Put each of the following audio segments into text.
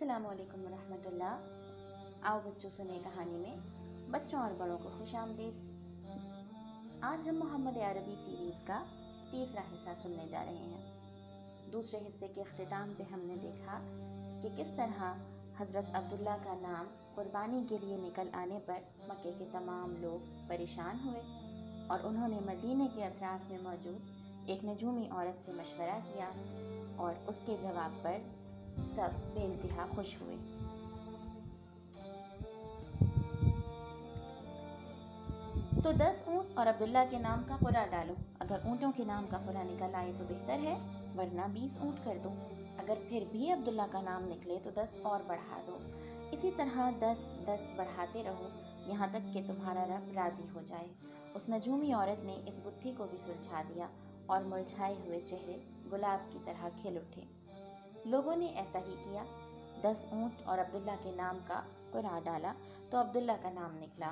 अस्सलाम वालेकुम रहमत उल्लाह। आओ बच्चों सुने कहानी में बच्चों और बड़ों को खुश आमदीद। आज हम मोहम्मद अरबी सीरीज़ का तीसरा हिस्सा सुनने जा रहे हैं। दूसरे हिस्से के अख्तिताम पे हमने देखा कि किस तरह हज़रत अब्दुल्ला का नाम कुर्बानी के लिए निकल आने पर मक्के के तमाम लोग परेशान हुए और उन्होंने मदीने के अतराफ़ में मौजूद एक नजूमी औरत से मशवरा किया और उसके जवाब पर सब बेइंतहा खुश हुए। तो 10 ऊँट और अब्दुल्ला के नाम का पुरा डालो। अगर ऊँटों के नाम का पुरा निकल आए तो बेहतर है, वरना 20 ऊँट कर दो। अगर फिर भी अब्दुल्ला का नाम निकले तो 10 और बढ़ा दो। इसी तरह 10-10 बढ़ाते रहो यहाँ तक कि तुम्हारा रब राज़ी हो जाए। उस नजूमी औरत ने इस गुत्थी को भी सुलझा दिया और मुरझाए हुए चेहरे गुलाब की तरह खिल उठे। लोगों ने ऐसा ही किया। 10 ऊँट और अब्दुल्ला के नाम का पुरा डाला तो अब्दुल्ला का नाम निकला।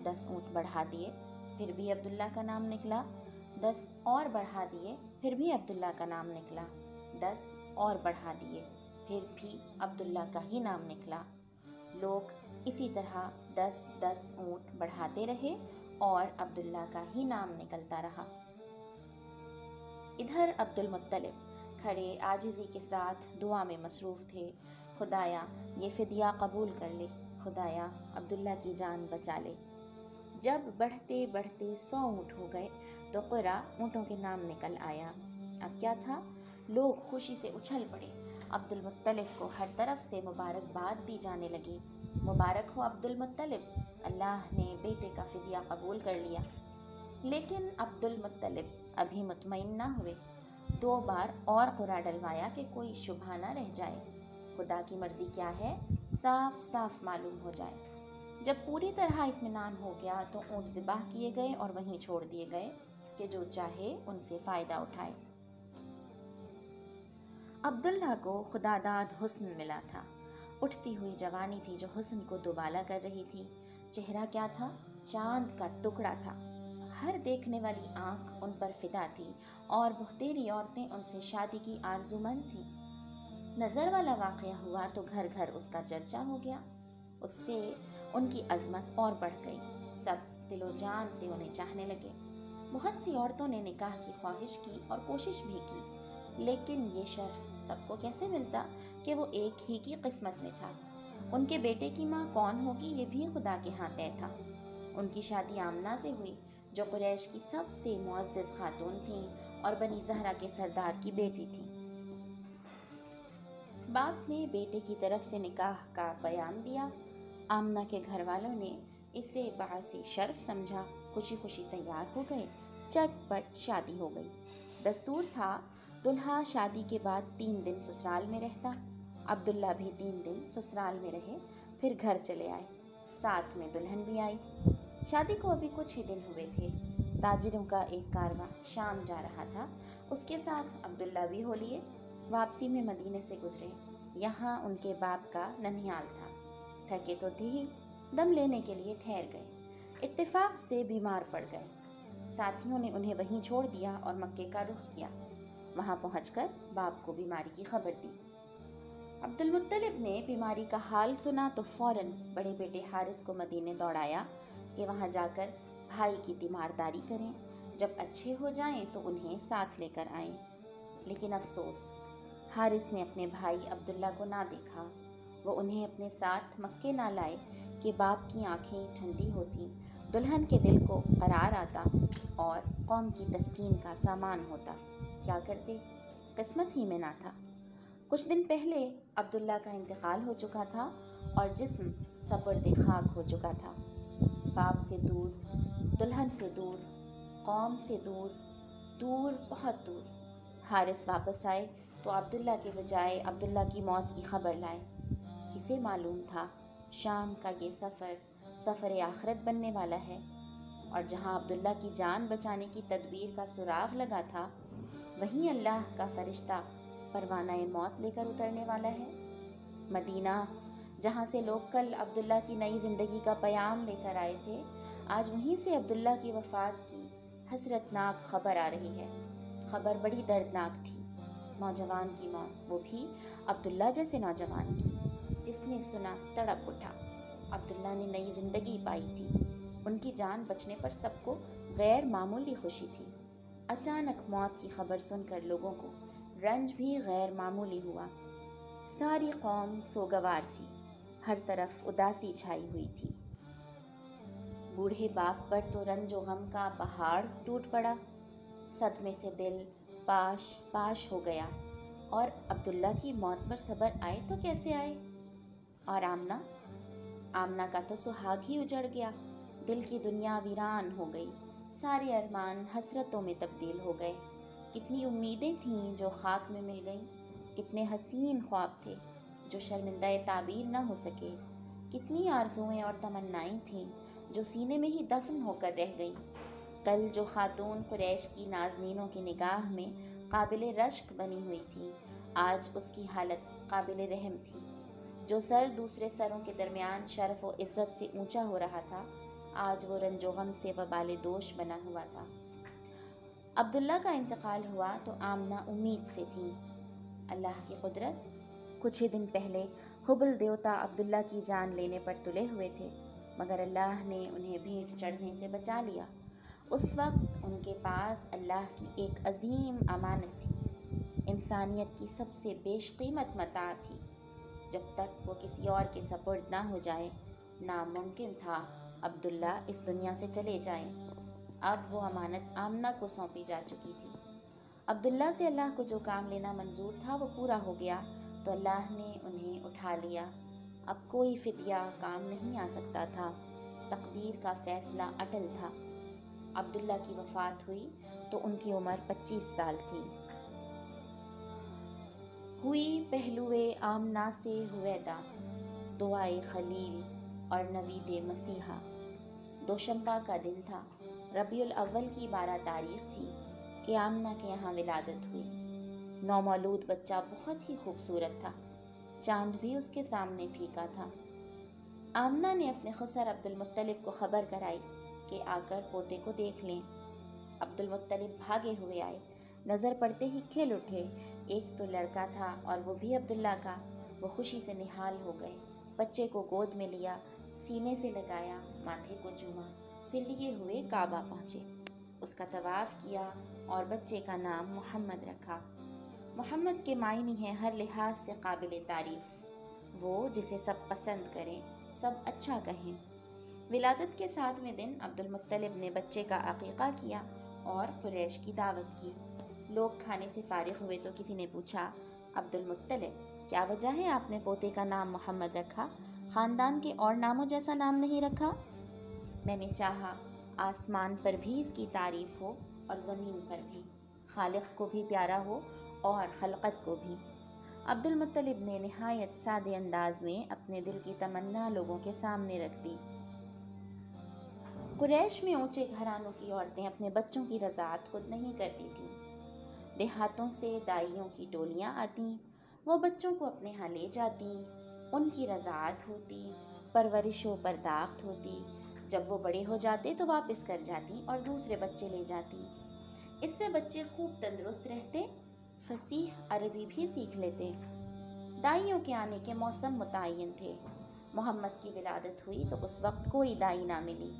10 ऊँट बढ़ा दिए, फिर भी अब्दुल्ला का नाम निकला। 10 और बढ़ा दिए, फिर भी अब्दुल्ला का नाम निकला। 10 और बढ़ा दिए, फिर भी अब्दुल्ला का ही नाम निकला। लोग इसी तरह 10-10 ऊँट बढ़ाते रहे और अब्दुल्ला का ही नाम निकलता रहा। इधर अब्दुल मुत्तलिब खड़े आजिज़ी के साथ दुआ में मसरूफ़ थे। खुदाया ये फ़िदिया कबूल कर ले, खुदाया अब्दुल्ला की जान बचा ले। जब बढ़ते बढ़ते 100 ऊँट हो गए तो कुरा ऊँटों के नाम निकल आया। अब क्या था, लोग खुशी से उछल पड़े। अब्दुल मुत्तलिब को हर तरफ से मुबारकबाद दी जाने लगी। मुबारक हो अब्दुल मुत्तलिब, अल्लाह ने बेटे का फ़िदिया कबूल कर लिया। लेकिन अब्दुल मुत्तलिब अभी मुतमईन न हुए। 2 बार और कुरा डलवाया कि कोई शुबहा न रह जाए। खुदा की मर्ज़ी क्या है साफ साफ मालूम हो जाए। जब पूरी तरह इत्मीनान हो गया तो ऊँट ज़िबाह किए गए और वहीं छोड़ दिए गए कि जो चाहे उनसे फ़ायदा उठाए। अब्दुल्ला को खुदादाद हुस्न मिला था। उठती हुई जवानी थी जो हुस्न को दुबाला कर रही थी। चेहरा क्या था, चांद का टुकड़ा था। हर देखने वाली आंख उन पर फिदा थी और बहुतेरी औरतें उनसे शादी की आरज़ूमंद थीं। नज़र वाला वाक़या हुआ तो घर घर उसका चर्चा हो गया। उससे उनकी अज़मत और बढ़ गई। सब दिलो जान से उन्हें चाहने लगे। बहुत सी औरतों ने निकाह की ख्वाहिश की और कोशिश भी की, लेकिन ये शर्फ सबको कैसे मिलता कि वो एक ही की किस्मत में था। उनके बेटे की माँ कौन होगी ये भी खुदा के हाथ तय था। उनकी शादी आमना से हुई जो कुरैश की सबसे मुअज़्ज़ज़ खातून थी और बनी ज़हरा के सरदार की बेटी थी। बाप ने बेटे की तरफ से निकाह का बयान दिया। आमना के घर वालों ने इसे बासी शर्फ समझा। खुशी खुशी तैयार हो गए। चटपट शादी हो गई। दस्तूर था दुल्हा शादी के बाद 3 दिन ससुराल में रहता। अब्दुल्ला भी 3 दिन ससुराल में रहे, फिर घर चले आए। साथ में दुल्हन भी आई। शादी को अभी कुछ ही दिन हुए थे। ताजिरों का एक कारवां शाम जा रहा था। उसके साथ अब्दुल्ला भी हो लिए। वापसी में मदीने से गुजरे। यहाँ उनके बाप का ननिहाल था। थके तो थे ही, दम लेने के लिए ठहर गए। इत्तेफाक से बीमार पड़ गए। साथियों ने उन्हें वहीं छोड़ दिया और मक्के का रुख किया। वहाँ पहुँचकर बाप को बीमारी की खबर दी। अब्दुल मुत्तलिब ने बीमारी का हाल सुना तो फौरन बड़े बेटे हारिस को मदीने दौड़ाया कि वहाँ जाकर भाई की तीमारदारी करें। जब अच्छे हो जाएं तो उन्हें साथ लेकर आएं। लेकिन अफसोस, हारिस ने अपने भाई अब्दुल्ला को ना देखा। वो उन्हें अपने साथ मक्के ना लाए कि बाप की आंखें ठंडी होती, दुल्हन के दिल को करार आता और कौम की तस्कीन का सामान होता। क्या करते, किस्मत ही में ना था। कुछ दिन पहले अब्दुल्ला का इंतकाल हो चुका था और जिस्म सपुर्दे खाक हो चुका था। बाप से दूर, दुल्हन से दूर, कौम से दूर, दूर बहुत दूर। हारिस वापस आए तो अब्दुल्ला के बजाय अब्दुल्ला की मौत की खबर लाए। किसे मालूम था शाम का ये सफ़र आखिरत बनने वाला है और जहाँ अब्दुल्ला की जान बचाने की तदबीर का सुराग लगा था, वहीं अल्लाह का फरिश्ता परवाना मौत लेकर उतरने वाला है। मदीना, जहाँ से लोग कल अब्दुल्ला की नई ज़िंदगी का पयाम लेकर आए थे, आज वहीं से अब्दुल्ला की वफ़ात की हसरतनाक खबर आ रही है। खबर बड़ी दर्दनाक थी। नौजवान की मौत, वो भी अब्दुल्ला जैसे नौजवान की। جس نے سنا تڑپ اٹھا۔ عبداللہ نے نئی زندگی پائی تھی۔ ان کی جان بچنے پر سب کو غیر معمولی خوشی تھی۔ اچانک موت کی خبر سن کر لوگوں کو رنج بھی غیر معمولی ہوا۔ ساری قوم سوگوار تھی، ہر طرف اداسی چھائی ہوئی تھی۔ بوڑھے باپ پر تو رنج و غم کا پہاڑ ٹوٹ پڑا، صدمے سے دل پاش پاش ہو گیا۔ اور عبداللہ کی موت پر صبر آئے تو کیسے آئے؟ اور آمنہ کا تو سہاگ ہی اجڑ گیا، دل کی دنیا ویران ہو گئی، سارے ارمان حسرتوں میں تبدیل ہو گئے۔ کتنی امیدیں تھیں جو خاک میں مل گئیں، کتنے حسین خواب تھے جو شرمندہ تعبیر نہ ہو سکے، کتنی آرزوئیں اور تمنائیں تھیں جو سینے میں ہی دفن ہو کر رہ گئیں۔ کل جو خاتون قریش کی نازنینوں کی نگاہ میں قابل رشک بنی ہوئی تھی، آج اس کی حالت قابل رحم تھی۔ جو سر دوسرے سروں کے درمیان شرف و عزت سے اونچا ہو رہا تھا، آج وہ رنج و غم سے وبال دوش بنا ہوا تھا۔ عبداللہ کا انتقال ہوا تو آمنہ امید سے تھی۔ اللہ کی قدرت، کچھ ہی دن پہلے حبل دیوتا عبداللہ کی جان لینے پر تلے ہوئے تھے، مگر اللہ نے انہیں بھیٹ چڑھنے سے بچا لیا۔ اس وقت ان کے پاس اللہ کی ایک عظیم امانت تھی، انسانیت کی سب سے بیش قیمت متاع تھی۔ جب تک وہ کسی اور کے سپرد نہ ہو جائے، ناممکن تھا عبداللہ اس دنیا سے چلے جائیں۔ اب وہ امانت آمنہ کو سونپی جا چکی تھی۔ عبداللہ سے اللہ کو جو کام لینا منظور تھا وہ پورا ہو گیا تو اللہ نے انہیں اٹھا لیا۔ اب کوئی فدیہ کام نہیں آ سکتا تھا، تقدیر کا فیصلہ اٹل تھا۔ عبداللہ کی وفات ہوئی تو ان کی عمر 25 سال تھی۔ ہوئی پہلوئے آمنہ سے ہویدا، دعائے خلیل اور نوید مسیحا۔ دوشنبہ کا دن تھا، ربیع الاول کی 12 تاریخ تھی کہ آمنہ کے یہاں ولادت ہوئی۔ نومولود بچہ بہت ہی خوبصورت تھا، چاند بھی اس کے سامنے پھیکا تھا۔ آمنہ نے اپنے خسر عبد المطلب کو خبر کرائی کہ آ کر پوتے کو دیکھ لیں۔ عبد المطلب بھاگے ہوئے آئے، نظر پڑتے ہی کھل اٹھے۔ ایک تو لڑکا تھا اور وہ بھی عبداللہ کا۔ وہ خوشی سے نہال ہو گئے، بچے کو گود میں لیا، سینے سے لگایا، ماتھے کو چوما، پھر لیے ہوئے کعبہ پہنچے، اس کا طواف کیا اور بچے کا نام محمد رکھا۔ محمد کے معنی ہیں ہر لحاظ سے قابل تعریف، وہ جسے سب پسند کریں، سب اچھا کہیں۔ ولادت کے 7ویں دن عبد المطلب نے بچے کا عقیقہ کیا اور قریش کی دعوت کی۔ لوگ کھانے سے فارغ ہوئے تو کسی نے پوچھا، عبد المطلب، کیا وجہ ہے آپ نے پوتے کا نام محمد رکھا، خاندان کے اور ناموں جیسا نام نہیں رکھا؟ میں نے چاہا آسمان پر بھی اس کی تعریف ہو اور زمین پر بھی، خالق کو بھی پیارا ہو اور خلقت کو بھی۔ عبد المطلب نے نہایت سادے انداز میں اپنے دل کی تمنا لوگوں کے سامنے رکھ دی۔ قریش میں اونچے گھرانوں کی عورتیں اپنے بچوں کی رضاعت خود نہیں کرتی تھیں۔ دیہاتوں سے دائیوں کی ٹولیاں آتیں، وہ بچوں کو اپنے ہاں لے جاتیں، ان کی رضاعت ہوتی، پرورش و پرداخت ہوتی۔ جب وہ بڑے ہو جاتے تو واپس کر جاتی اور دوسرے بچے لے جاتی۔ اس سے بچے خوب تندرست رہتے، فصیح عربی بھی سیکھ لیتے۔ دائیوں کے آنے کے موسم متعین تھے۔ محمد کی ولادت ہوئی تو اس وقت کوئی دائی نہ ملی۔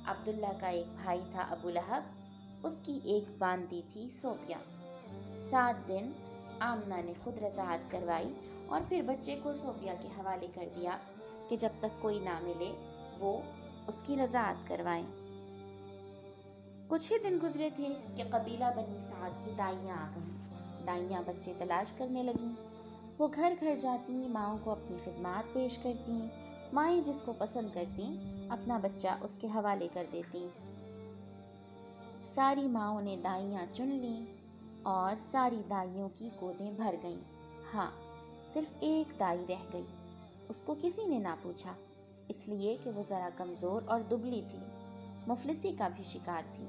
عبداللہ کا ایک بھائی تھا ابو لہب، اس کی ایک باندی تھی صوفیہ۔ 7 دن آمنہ نے خود رضاعت کروائی اور پھر بچے کو صوفیہ کے حوالے کر دیا کہ جب تک کوئی نہ ملے وہ اس کی رضاعت کروائیں۔ کچھ ہی دن گزرے تھے کہ قبیلہ بنی سعد کی دائیاں آ گئیں۔ دائیاں بچے تلاش کرنے لگیں، وہ گھر گھر جاتیں، ماؤں کو اپنی خدمات پیش کرتیں، مائیں جس کو پسند کرتیں اپنا بچہ اس کے حوالے کر دیتیں۔ ساری ماؤں نے دائیاں چن لیں اور ساری دائیوں کی گودیں بھر گئیں۔ ہاں، صرف ایک دائی رہ گئی، اس کو کسی نے نہ پوچھا، اس لیے کہ وہ ذرا کمزور اور دبلی تھی، مفلسی کا بھی شکار تھی۔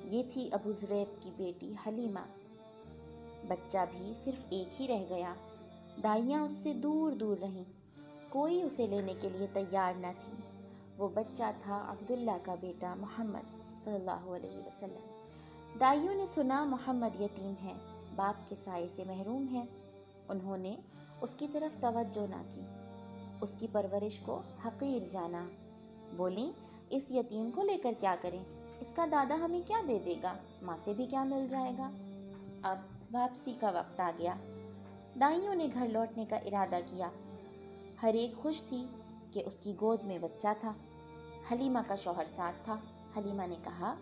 یہ تھی ابو ذبیب کی بیٹی حلیمہ۔ بچہ بھی صرف ایک ہی رہ گیا، دائیاں اس سے دور دور رہیں، کوئی اسے لینے کے لیے تیار نہ تھی۔ وہ بچہ تھا عبداللہ کا بیٹا محمد صلی اللہ علیہ وسلم۔ دائیوں نے سنا محمد یتیم ہے، باپ کے سائے سے محروم ہے، انہوں نے اس کی طرف توجہ نہ کی۔ اس کی پرورش کو حقیر جانا۔ بولیں اس یتیم کو لے کر کیا کریں؟ اس کا دادا ہمیں کیا دے دے گا؟ ماں سے بھی کیا مل جائے گا؟ اب واپسی کا وقت آ گیا۔ دائیوں نے گھر لوٹنے کا ارادہ کیا۔ ہر ایک خوش تھی کہ اس کی گود میں بچہ تھا۔ حلیمہ کا شوہر ساتھ تھا۔ حلیمہ نے کہا،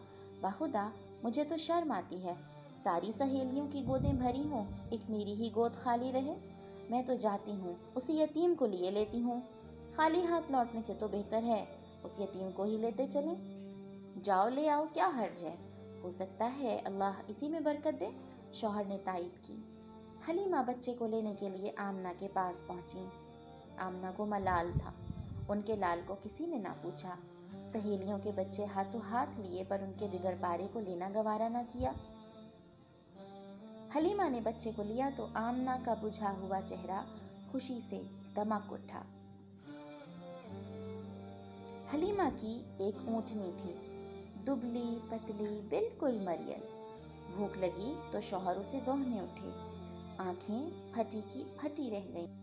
بخدا مجھے تو شرم آتی ہے، ساری سہیلیوں کی گودیں بھری ہوں، ایک میری ہی گود خالی رہے۔ میں تو جاتی ہوں، اسی یتیم کو لیے لیتی ہوں۔ خالی ہاتھ لوٹنے سے تو بہتر ہے اس یتیم کو ہی لیتے چلیں۔ جاؤ لے آؤ، کیا حرج ہے، ہو سکتا ہے اللہ اسی میں برکت دے۔ شوہر نے تائید کی۔ حلیمہ بچے کو لینے کے لیے آمنہ کے پاس پہنچی۔ آمنہ کو ملال تھا، ان کے لال کو کسی نے نہ پوچھا۔ سہیلیوں کے بچے ہاتھوں ہاتھ لیے پر ان کے جگر پارے کو لینا گوارا نہ کیا۔ حلیمہ نے بچے کو لیا تو آمنہ کا بجھا ہوا چہرہ خوشی سے دمک اٹھا۔ حلیمہ کی ایک اونٹنی تھی، دبلی پتلی بالکل مریل۔ بھوک لگی تو شوہر اسے دوہنے اٹھے، آنکھیں پھٹی کی پھٹی رہ گئیں۔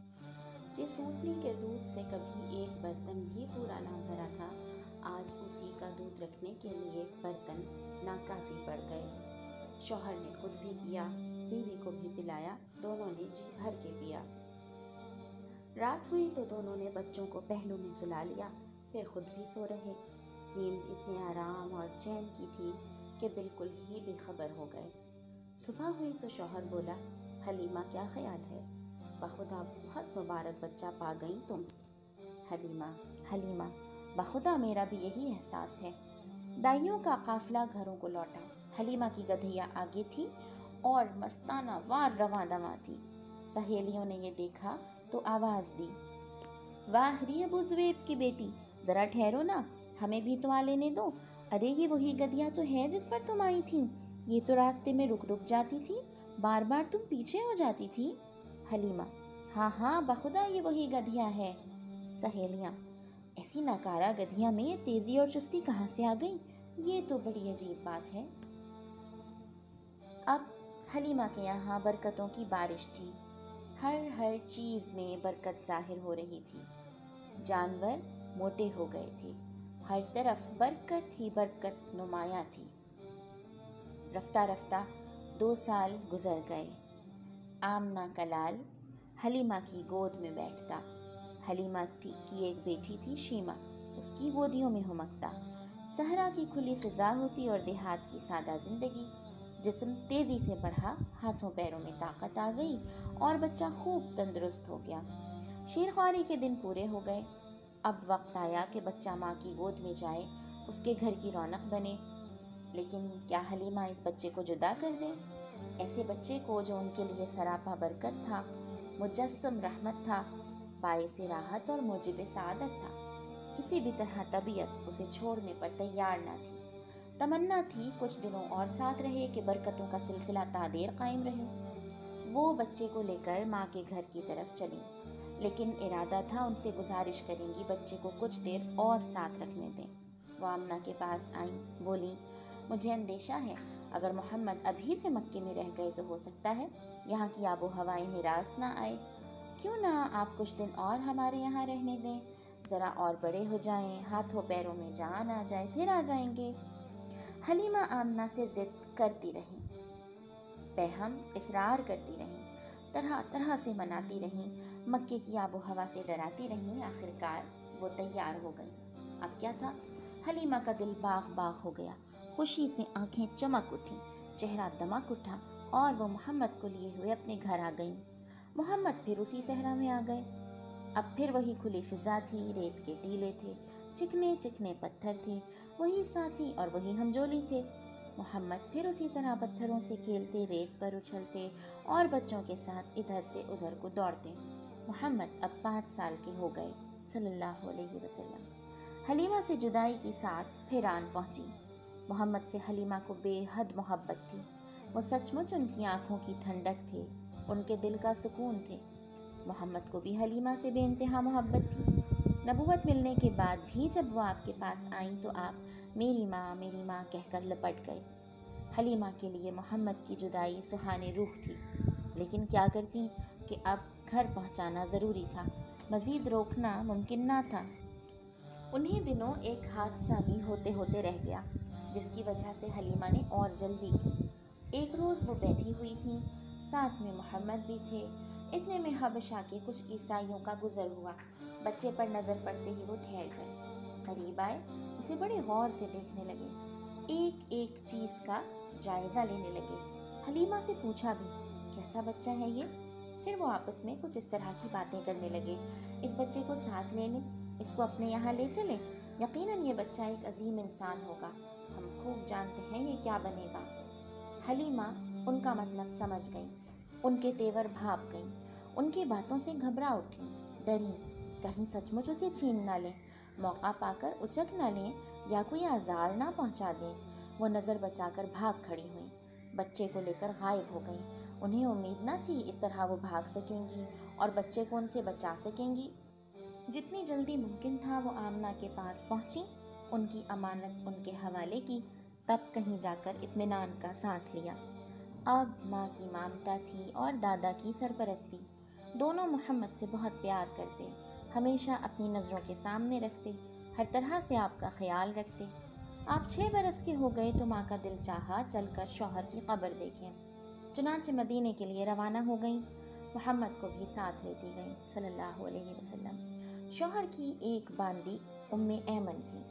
جس اونٹنی کے دودھ سے کبھی ایک برتن بھی پورا نہ بھرا تھا، آج اسی کا دودھ رکھنے کے لیے برتن ناکافی پڑ گئے۔ شوہر نے خود بھی پیا، بیوی کو بھی پلایا، دونوں نے جی بھر کے پیا۔ رات ہوئی تو دونوں نے بچوں کو پہلو میں سلا لیا، پھر خود بھی سو رہے۔ نیند اتنے آرام اور چین کی تھی کہ بالکل ہی بے خبر ہو گئے۔ صبح ہوئی تو شوہر بولا، حلیمہ کیا خیال ہے؟ بخدا بہت مبارک بچہ پا گئی تم۔ حلیمہ بخدا میرا بھی یہی احساس ہے۔ دائیوں کا قافلہ گھروں کو لوٹا۔ حلیمہ کی گدھیاں آگے تھی اور مستانہ وار رواں دواں تھی۔ سہیلیوں نے یہ دیکھا تو آواز دی، واہ ری ابو زویب کی بیٹی، ذرا ٹھہرو نا، ہمیں بھی تو آ لینے دو۔ ارے یہ وہی گدھیا تو ہے جس پر تم آئی تھی، یہ تو راستے میں رک رک جاتی تھی، بار بار تم پیچھے ہو جاتی تھی۔ حلیمہ، ہاں بخدا یہ وہی گدھیا ہے۔ سہیلیاں، ایسی ناکارہ گدھیا میں یہ تیزی اور چستی کہاں سے آ گئی؟ یہ تو بڑی عجیب بات ہے۔ اب حلیمہ کے یہاں برکتوں کی بارش تھی، ہر چیز میں برکت ظاہر ہو رہی تھی۔ جانور موٹے ہو گئے تھے، ہر طرف برکت ہی برکت نمایاں تھی۔ رفتہ رفتہ 2 سال گزر گئے۔ آمنہ کا لال حلیمہ کی گود میں بیٹھتا، حلیمہ کی ایک بیٹی تھی شیمہ، اس کی گودیوں میں ہمکتا۔ صحرا کی کھلی فضا ہوتی اور دیہات کی سادہ زندگی۔ جسم تیزی سے بڑھا، ہاتھوں پیروں میں طاقت آ گئی اور بچہ خوب تندرست ہو گیا۔ شیرخواری کے دن پورے ہو گئے۔ اب وقت آیا کہ بچہ ماں کی گود میں جائے، اس کے گھر کی رونق بنے۔ لیکن کیا حلیمہ اس بچے کو جدا کر دے؟ ایسے بچے کو جو ان کے لیے سراپا برکت تھا، مجسم رحمت تھا، باعث راحت اور موجب سعادت تھا۔ کسی بھی طرح طبیعت اسے چھوڑنے پر تیار نہ تھی۔ تمنا تھی کچھ دنوں اور ساتھ رہے کہ برکتوں کا سلسلہ تادیر قائم رہے۔ وہ بچے کو لے کر ماں کے گھر کی طرف چلی، لیکن ارادہ تھا ان سے گزارش کریں گی بچے کو کچھ دیر اور ساتھ رکھنے دیں۔ وہ آمنہ کے پاس آئیں، بولی، مجھے اندیشہ ہے اگر محمد ابھی سے مکے میں رہ گئے تو ہو سکتا ہے یہاں کی آب و ہوا انہیں راست نہ آئے۔ کیوں نہ آپ کچھ دن اور ہمارے یہاں رہنے دیں، ذرا اور بڑے ہو جائیں، ہاتھوں پیروں میں جان آ جائے، پھر آ جائیں گے۔ حلیمہ آمنہ سے ضد کرتی رہی، پیہم اصرار کرتی رہیں، طرح طرح سے مناتی رہیں، مکے کی آب و ہوا سے ڈراتی رہیں۔ آخرکار وہ تیار ہو گئی۔ اب کیا تھا؟ حلیمہ کا دل باغ باغ ہو گیا، خوشی سے آنکھیں چمک اٹھیں، چہرہ دمک اٹھا اور وہ محمد کو لیے ہوئے اپنے گھر آ گئیں۔ محمد پھر اسی صحرا میں آ گئے۔ اب پھر وہی کھلی فضا تھی، ریت کے ٹیلے تھے، چکنے چکنے پتھر تھے، وہی ساتھی اور وہی ہمجولی تھے۔ محمد پھر اسی طرح پتھروں سے کھیلتے، ریت پر اچھلتے اور بچوں کے ساتھ ادھر سے ادھر کو دوڑتے۔ محمد اب 5 سال کے ہو گئے صلی اللہ علیہ وسلم۔ حلیمہ سے جدائی کی ساتھ پھر آن پہنچی۔ محمد سے حلیمہ کو بے حد محبت تھی۔ وہ سچ مچ ان کی آنکھوں کی ٹھنڈک تھے، ان کے دل کا سکون تھے۔ محمد کو بھی حلیمہ سے بے انتہا محبت تھی۔ نبوت ملنے کے بعد بھی جب وہ آپ کے پاس آئیں تو آپ میری ماں کہہ کر لپٹ گئے۔ حلیمہ کے لیے محمد کی جدائی سہانے روح تھی، لیکن کیا کرتی کہ اب گھر پہنچانا ضروری تھا۔ मज़ीद रोकना मुमकिन ना था। उन्हीं दिनों एक हादसा भी होते होते रह गया, जिसकी वजह से हलीमा ने और जल्दी की। एक रोज़ वो बैठी हुई थी, साथ में मोहम्मद भी थे। इतने में हबशा के कुछ ईसाइयों का गुजर हुआ। बच्चे पर नज़र पड़ते ही वो ठहर गए, करीब आए, उसे बड़े गौर से देखने लगे, एक एक चीज़ का जायज़ा लेने लगे। हलीमा से पूछा भी, कैसा बच्चा है ये? फिर वो आपस में कुछ इस तरह की बातें करने लगे, इस बच्चे को साथ ले लें, इसको अपने यहाँ ले चलें, यकीनन ये बच्चा एक अजीम इंसान होगा, हम खूब जानते हैं ये क्या बनेगा। हलीमा उनका मतलब समझ गई, उनके तेवर भाप गई, उनकी बातों से घबरा उठी, डरी, कहीं सचमुच उसे छीन ना लें, मौका पाकर उचक ना लें या कोई आज़ार ना पहुंचा दें। वो नज़र बचाकर भाग खड़ी हुई, बच्चे को लेकर गायब हो गई। उन्हें उम्मीद न थी इस तरह वो भाग सकेंगी और बच्चे को उनसे बचा सकेंगी। जितनी जल्दी मुमकिन था वो आमना के पास पहुंची, उनकी अमानत उनके हवाले की, तब कहीं जाकर इत्मीनान का सांस लिया। अब माँ की ममता थी और दादा की सरपरस्ती। दोनों मोहम्मद से बहुत प्यार करते, हमेशा अपनी नज़रों के सामने रखते, हर तरह से आपका ख्याल रखते। आप 6 बरस के हो गए तो माँ का दिल चाहा चलकर शौहर की कब्र देखें। चुनांचे मदीने के लिए रवाना हो गई, मोहम्मद को भी साथ लेती गई सल्लल्लाहु अलैहि वसल्लम। शौहर की एक बांदी उम्मे ऐमन थी,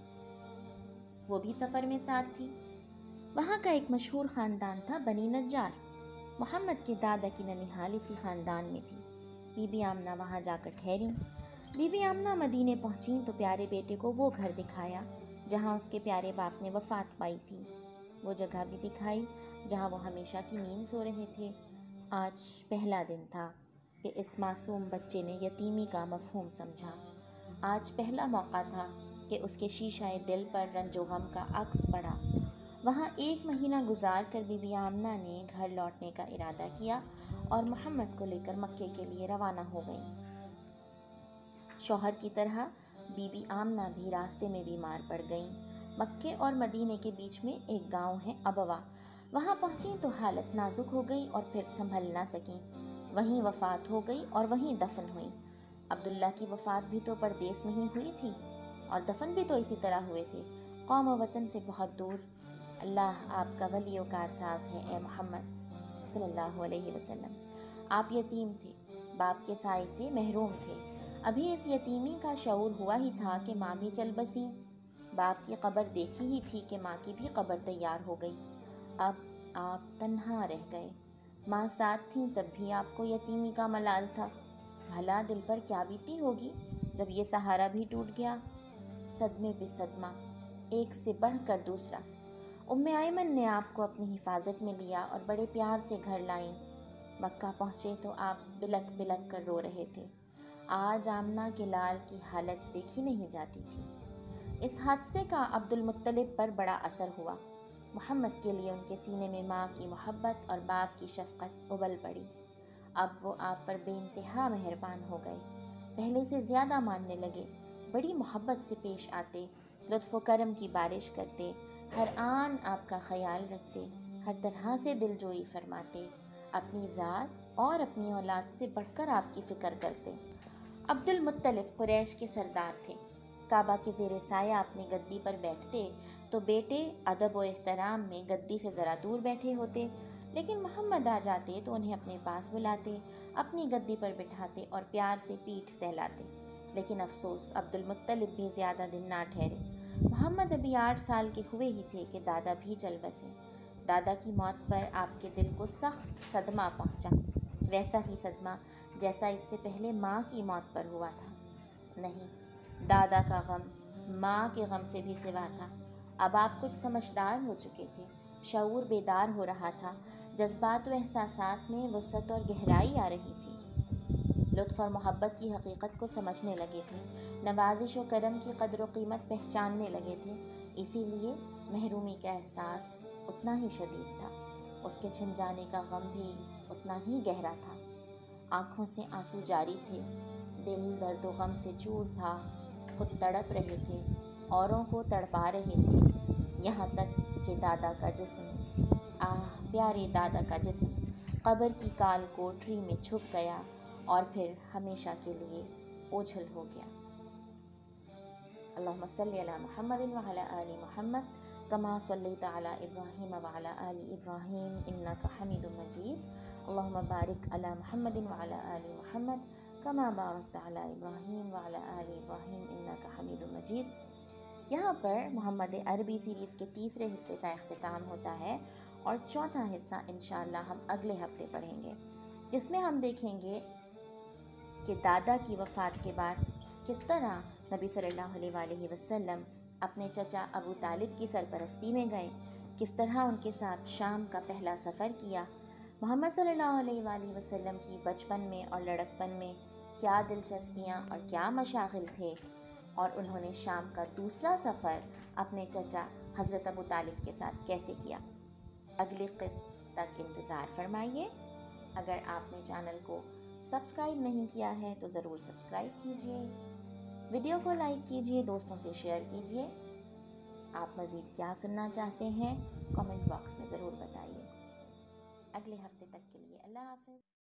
वो भी सफ़र में साथ थी। वहाँ का एक मशहूर ख़ानदान था बनी नज्जार। मोहम्मद के दादा की ननिहाल इसी ख़ानदान में थी। बीबी आमना वहाँ जाकर ठहरी। बीबी आमना मदीने पहुँची तो प्यारे बेटे को वो घर दिखाया जहाँ उसके प्यारे बाप ने वफ़ात पाई थी। वो जगह भी दिखाई जहाँ वो हमेशा की नींद सो रहे थे। आज पहला दिन था कि इस मासूम बच्चे ने यतीमी का मफ़हूम समझा। आज पहला मौका था कि उसके शीशाए दिल पर रंजो गम का अक्स पड़ा। वहाँ 1 महीना गुजार कर बीबी आमना ने घर लौटने का इरादा किया और मोहम्मद को लेकर मक्के के लिए रवाना हो गई। शौहर की तरह बीबी आमना भी रास्ते में बीमार पड़ गई। मक्के और मदीने के बीच में एक गांव है अबवा, वहाँ पहुँची तो हालत नाजुक हो गई और फिर संभल ना सकी। वहीं वफ़ात हो गई और वहीं दफन हुई। अब्दुल्ला की वफ़ात भी तो परदेस में ही हुई थी और दफन भी तो इसी तरह हुए थे, कौम व वतन से बहुत दूर। अल्लाह आपका वली व कारसाज है ए मोहम्मद सल्लल्लाहु अलैहि वसल्लम। आप यतीम थे, बाप के साए से महरूम थे। अभी इस यतीमी का शऊर हुआ ही था कि माँ भी चल बसी। बाप की कब्र देखी ही थी कि माँ की भी कब्र तैयार हो गई। अब आप तन्हा रह गए। माँ साथ थी तब भी आपको यतीमी का मलाल था। भला दिल पर क्या बीती होगी जब ये सहारा भी टूट गया। सदमे पे सदमा, एक से बढ़कर दूसरा। उम्मे आयमन ने आपको अपनी हिफाजत में लिया और बड़े प्यार से घर लाईं। मक्का पहुँचे तो आप बिलक बिलक कर रो रहे थे। आज आमना के लाल की हालत देखी नहीं जाती थी। इस हादसे का अब्दुल मुत्तलिब पर बड़ा असर हुआ। मोहम्मद के लिए उनके सीने में माँ की मोहब्बत और बाप की शफ़क़त उबल पड़ी। अब वो आप पर बेइंतहा मेहरबान हो गए, पहले से ज़्यादा मानने लगे। बड़ी मोहब्बत से पेश आते, लुत्फ़ व करम की बारिश करते, हर आन आपका ख्याल रखते, हर तरह से दिलजोई फरमाते, अपनी ज़ात और अपनी औलाद से बढ़कर आपकी फ़िक्र करते। अब्दुल मुत्तलिब कुरैश के सरदार थे। काबा के ज़ेरे साया अपनी गद्दी पर बैठते तो बेटे अदब व एहतराम में गद्दी से ज़रा दूर बैठे होते, लेकिन मोहम्मद आ जाते तो उन्हें अपने पास बुलाते, अपनी गद्दी पर बिठाते और प्यार से पीठ सहलाते। लेकिन अफसोस, अब्दुल मुत्तलिब भी ज़्यादा दिन ना ठहरे। मोहम्मद अभी 8 साल के हुए ही थे कि दादा भी चल बसे। दादा की मौत पर आपके दिल को सख्त सदमा पहुंचा, वैसा ही सदमा जैसा इससे पहले माँ की मौत पर हुआ था। नहीं, दादा का गम माँ के गम से भी सिवा था। अब आप कुछ समझदार हो चुके थे, शऊर बेदार हो रहा था, जज्बात व एहसासात में वसअत और गहराई आ रही थी। लुत्फ़ और मोहब्बत की हकीकत को समझने लगे थे, नवाजिश व करम की कदर व कीमत पहचानने लगे थे। इसीलिए महरूमी का एहसास उतना ही शदीद था, उसके छिन जाने का गम भी उतना ही गहरा था। आँखों से आंसू जारी थे, दिल दर्द व गम से चूर था, खुद तड़प रहे थे, औरों को तड़पा रहे थे। यहाँ तक कि दादा का जिस्म, प्यारे दादा का जिस्म कब्र की काल कोठरी में छुप गया और फिर हमेशा के लिए ओझल हो गया। अल्लाहुम्मा सल्ली अला मुहम्मदिन व अला आलि मुहम्मद कमा सल्लैता अला इब्राहीम व अला आलि इब्राहीम इन्नका हमीदुम मजीद। अल्लाहुम्मा बारिक अला मुहम्मदिन व अला आलि मुहम्मद कमा बारकता अला इब्राहीम व अला आलि इब्राहीम इन्नका हमीदुम मजीद। यहाँ पर मोहम्मद अरबी सीरीज़ के तीसरे हिस्से का अख्तिताम होता है और चौथा हिस्सा इंशाअल्लाह हम अगले हफ्ते पढ़ेंगे, जिसमें हम देखेंगे कि दादा की वफ़ात के बाद किस तरह नबी सल्लल्लाहु अलैहि वसल्लम अपने चचा अबू तालिब की सरपरस्ती में गए, किस तरह उनके साथ शाम का पहला सफ़र किया, मोहम्मद सल्लल्लाहु अलैहि वसल्लम की बचपन में और लड़कपन में क्या दिलचस्पियाँ और क्या मशागिल थे, और उन्होंने शाम का दूसरा सफ़र अपने चचा हज़रत अबू तालिब के साथ कैसे किया। अगली किस्त तक इंतज़ार फरमाइए। अगर आपने चैनल को सब्सक्राइब नहीं किया है तो ज़रूर सब्सक्राइब कीजिए, वीडियो को लाइक कीजिए, दोस्तों से शेयर कीजिए। आप मज़ीद क्या सुनना चाहते हैं कमेंट बॉक्स में ज़रूर बताइए। अगले हफ्ते तक के लिए अल्लाह हाफ़िज़।